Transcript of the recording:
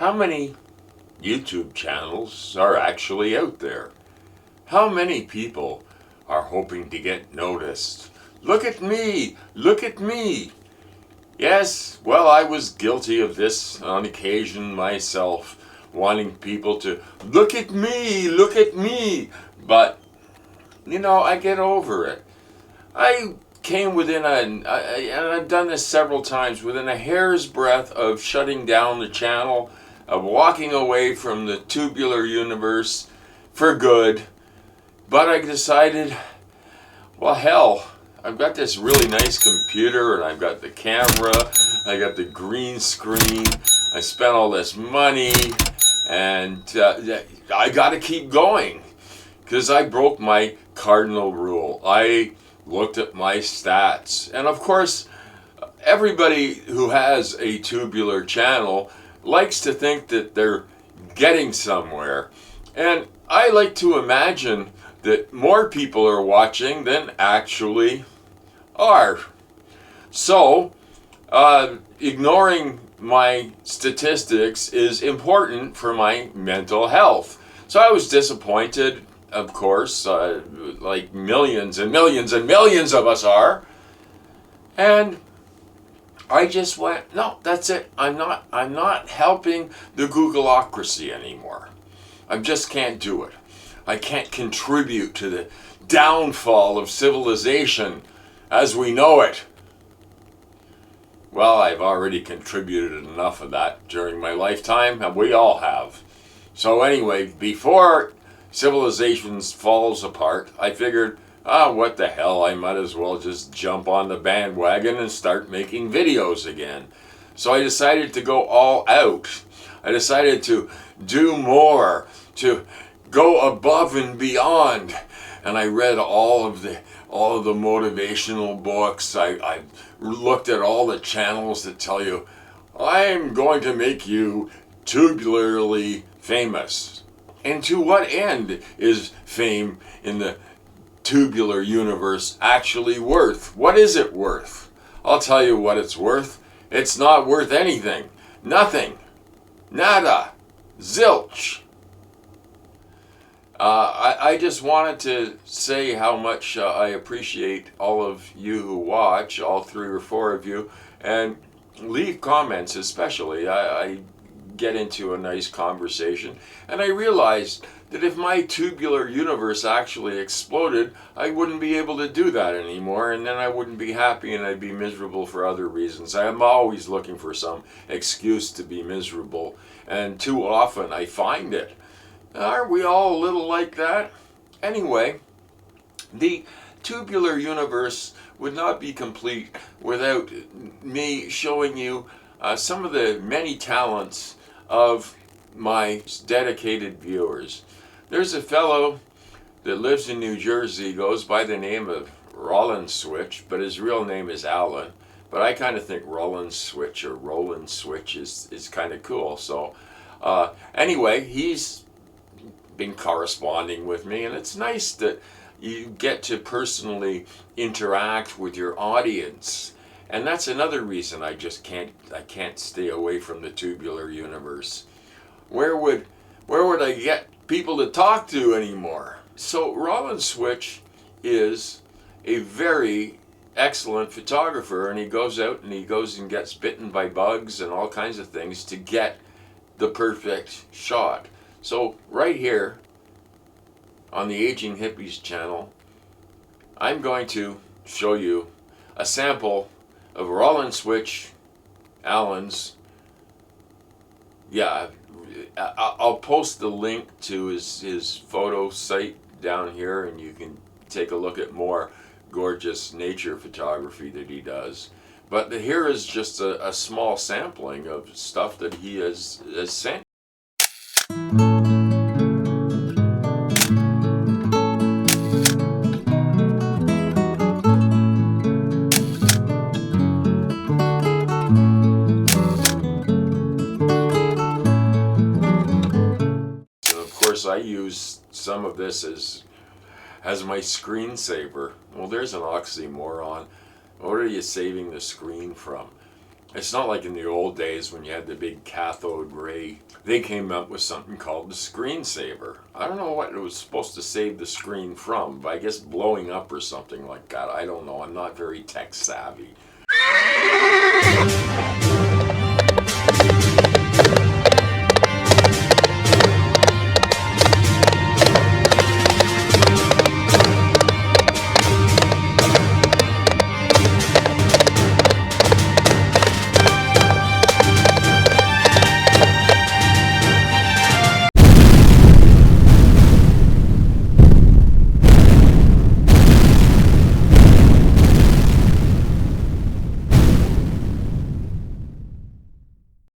how many YouTube channels are actually out there? How many people are hoping to get noticed? Look at me! Look at me! Yes, well, I was guilty of this on occasion myself, wanting people to look at me, look at me. But, you know, I get over it. I came within and I've done this several times, within a hair's breadth of shutting down the channel, of walking away from the tubular universe for good. But I decided, well, hell, I've got this really nice computer and I've got the camera, I got the green screen, I spent all this money, and I got to keep going because I broke my cardinal rule. I looked at my stats, and of course, everybody who has a tubular channel likes to think that they're getting somewhere, and I like to imagine that more people are watching than actually are. So, ignoring my statistics is important for my mental health. So I was disappointed, of course, like millions and millions and millions of us are. And I just went, no, that's it. I'm not helping the Googleocracy anymore. I just can't do it. I can't contribute to the downfall of civilization as we know it. Well, I've already contributed enough of that during my lifetime, and we all have. So anyway, before civilization falls apart, I figured, what the hell, I might as well just jump on the bandwagon and start making videos again. So I decided to go all out. I decided to do more, to go above and beyond. And I read all of the motivational books. I looked at all the channels that tell you, I'm going to make you tubularly famous. And to what end is fame in the tubular universe actually worth? What is it worth? I'll tell you what it's worth. It's not worth anything. Nothing. Nada. Zilch. I just wanted to say how much I appreciate all of you who watch, all 3 or 4 of you, and leave comments especially. I get into a nice conversation, and I realized that if my tubular universe actually exploded, I wouldn't be able to do that anymore, and then I wouldn't be happy and I'd be miserable for other reasons. I'm always looking for some excuse to be miserable, and too often I find it. Aren't we all a little like that? Anyway, the tubular universe would not be complete without me showing you some of the many talents of my dedicated viewers. There's a fellow that lives in New Jersey, goes by the name of Rollin Switch, but his real name is Alan. But I kind of think Rollin Switch or Rollin Switch is kind of cool. So anyway, he's been corresponding with me, and it's nice that you get to personally interact with your audience. And that's another reason I can't stay away from the tubular universe. Where would I get people to talk to anymore? So Rollin Switch is a very excellent photographer, and he goes out and he goes and gets bitten by bugs and all kinds of things to get the perfect shot. So right here on the Aging Hippies channel, I'm going to show you a sample of Rollin Switch Allen's. Yeah, I'll post the link to his photo site down here, and you can take a look at more gorgeous nature photography that he does. But here is just a small sampling of stuff that he has sent. I use some of this as my screensaver. Well, there's an oxymoron. What are you saving the screen from? It's not like in the old days when you had the big cathode ray. They came up with something called the screensaver. I don't know what it was supposed to save the screen from, but I guess blowing up or something like that. I don't know. I'm not very tech savvy.